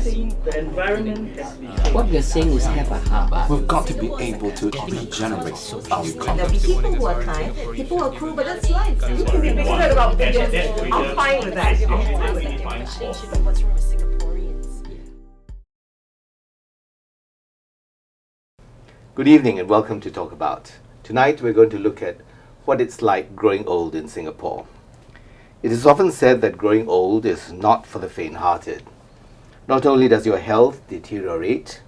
The environment has become What we're saying is have a heart. We've got to be able to regenerate our There'll economy. be people who are kind, people who are cruel, but that's life. You can be bigoted about pigeons. I'm fine with that. What's wrong with Singaporeans? Good evening and welcome to Talk About. Tonight we're going to look at what it's like growing old in Singapore. It is often said that growing old is not for the faint-hearted. Not only does your health deteriorate,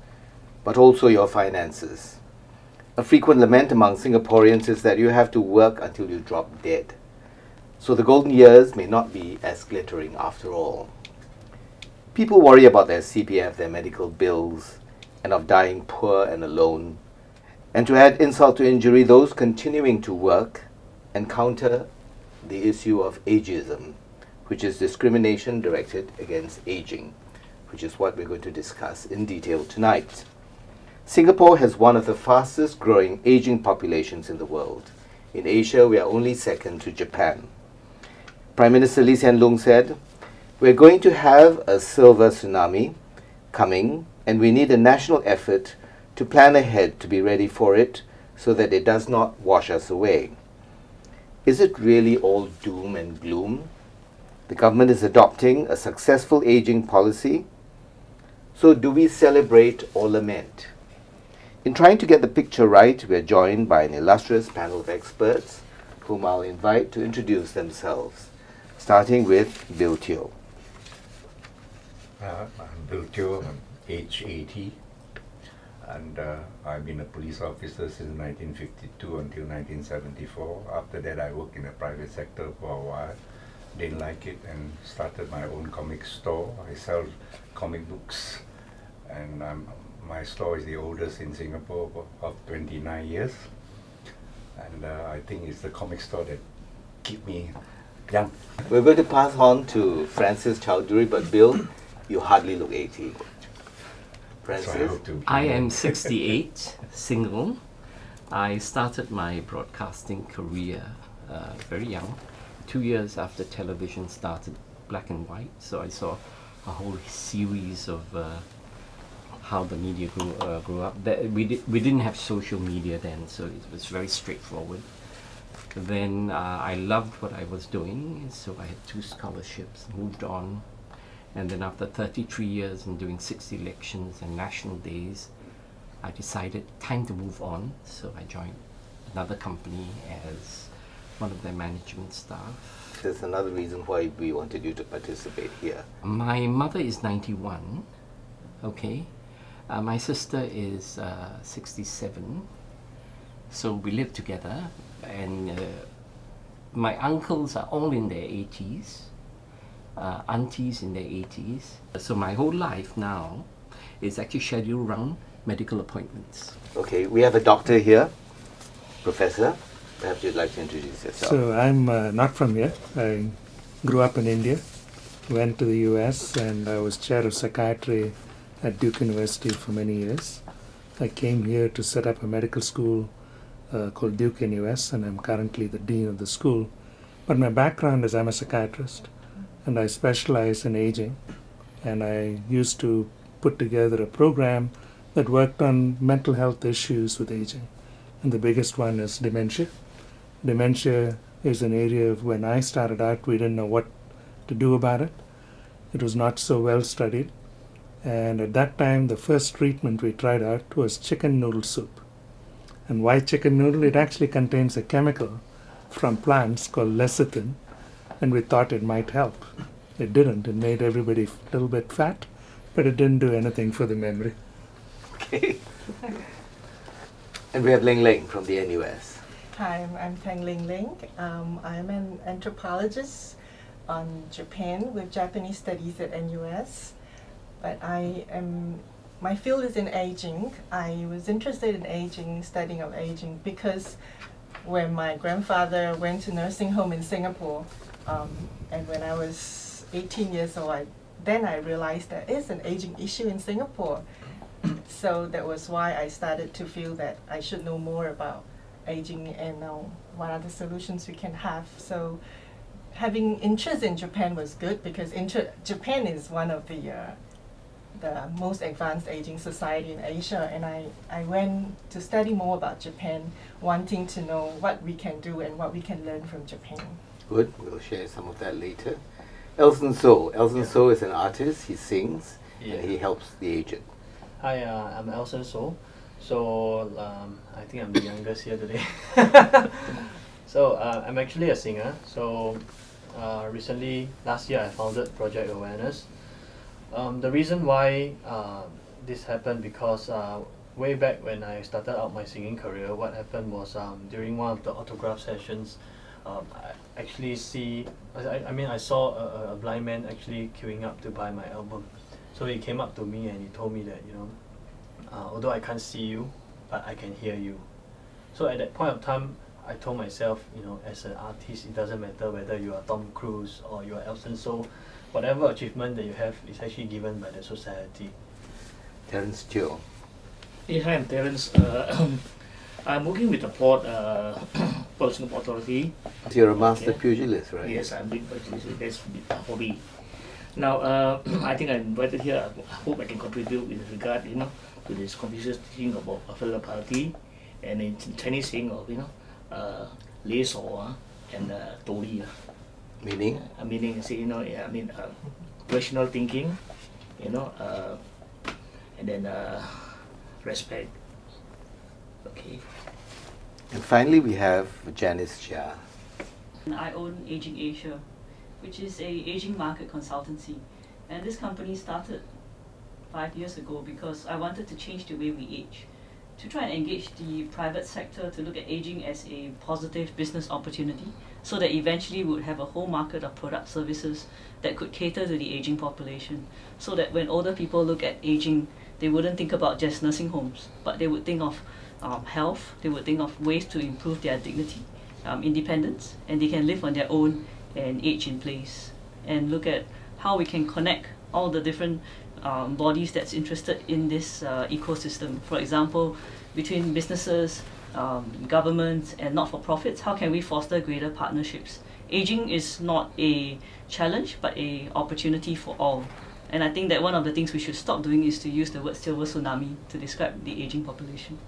but also your finances. A frequent lament among Singaporeans is that you have to work until you drop dead. So the golden years may not be as glittering after all. People worry about their CPF, their medical bills, and of dying poor and alone. And to add insult to injury, those continuing to work encounter the issue of ageism, which is discrimination directed against aging, which is what we're going to discuss in detail tonight. Singapore has one of the fastest growing aging populations in the world. In Asia, we are only second to Japan. Prime Minister Loong said, "We're going to have a silver tsunami coming, and we need a national effort to plan ahead to be ready for it so that it does not wash us away." Is it really all doom and gloom? The government is adopting a successful aging policy. So do we celebrate or lament? In trying to get the picture right, we are joined by an illustrious panel of experts whom I'll invite to introduce themselves, starting with Bill Teo. I'm Bill Teo, I'm age 80, and I've been a police officer since 1952 until 1974. After that, I worked in the private sector for a while, didn't like it, and started my own comic store. I sell comic books, and my store is the oldest in Singapore of 29 years, and I think it's the comic store that keep me young. We're going to pass on to Francis Chowdhury, but Bill, you hardly look 80. Francis? So I hope to I am 68, single. I started my broadcasting career very young, 2 years after television started black and white. So I saw a whole series of how the media grew up. We didn't have social media then, so it was very straightforward. Then I loved what I was doing, so I had 2 scholarships, moved on. And then after 33 years and doing 6 elections and national days, I decided time to move on. So I joined another company as one of their management staff. There's another reason why we wanted you to participate here. My mother is 91, okay. My sister is 67. So we live together, and my uncles are all in their 80s. Aunties in their 80s. So my whole life now is actually scheduled around medical appointments. Okay, we have a doctor here. Professor, perhaps you'd like to introduce yourself. So I'm not from here. I grew up in India, went to the US, and I was chair of psychiatry at Duke University for many years. I came here to set up a medical school called Duke in US, and I'm currently the dean of the school. But my background is I'm a psychiatrist, and I specialize in aging, and I used to put together a program that worked on mental health issues with aging, and the biggest one is dementia. Dementia is an area of, when I started out, we didn't know what to do about it. It was not so well studied, and at that time the first treatment we tried out was chicken noodle soup. And why chicken noodle? It actually contains a chemical from plants called lecithin, and we thought it might help. It didn't. It made everybody a little bit fat, but it didn't do anything for the memory. Okay. And we have Ling Ling from the NUS. Hi, I'm Tang Ling Ling. I'm an anthropologist on Japan with Japanese studies at NUS. But my field is in aging. I was interested in aging, studying of aging, because when my grandfather went to nursing home in Singapore, and when I was 18 years old, I realized there is an aging issue in Singapore. So that was why I started to feel that I should know more about aging and what are the solutions we can have. So having interest in Japan was good, because Japan is one of the the most advanced aging society in Asia, and I went to study more about Japan, wanting to know what we can do and what we can learn from Japan. Good, we'll share some of that later. Elson So. Elson So is an artist, he sings, and he helps the aged. Hi, I'm Elson So. So I think I'm the youngest here today. So I'm actually a singer. So recently, last year, I founded Project Awareness. The reason why this happened because way back when I started out my singing career, what happened was during one of the autograph sessions, I saw a blind man actually queuing up to buy my album. So he came up to me and he told me that, although I can't see you, but I can hear you. So at that point of time, I told myself, as an artist, it doesn't matter whether you are Tom Cruise or you are Elson So, whatever achievement that you have is actually given by the society. Terence Teo. Hey, hi, I'm Terence. I'm working with the Port Singapore Authority. So you're a master pugilist, right? Yes, I'm doing pugilist. That's a hobby. Now, I think I'm invited here. I hope I can contribute with regard, to this Confucius teaching about a filial piety, and in Chinese saying of, lei so and dou Meaning? Meaning, say, rational thinking, and then respect. Okay. And finally, we have Janice Chia. I own Aging Asia, which is a aging market consultancy, and this company started 5 years ago because I wanted to change the way we age, to try and engage the private sector to look at aging as a positive business opportunity, so that eventually we would have a whole market of product services that could cater to the aging population, so that when older people look at aging, they wouldn't think about just nursing homes, but they would think of health, they would think of ways to improve their dignity, independence, and they can live on their own and age in place, and look at how we can connect all the different bodies that's interested in this ecosystem. For example, between businesses, governments, and not-for-profits, how can we foster greater partnerships? Aging is not a challenge, but an opportunity for all. And I think that one of the things we should stop doing is to use the word silver tsunami to describe the aging population.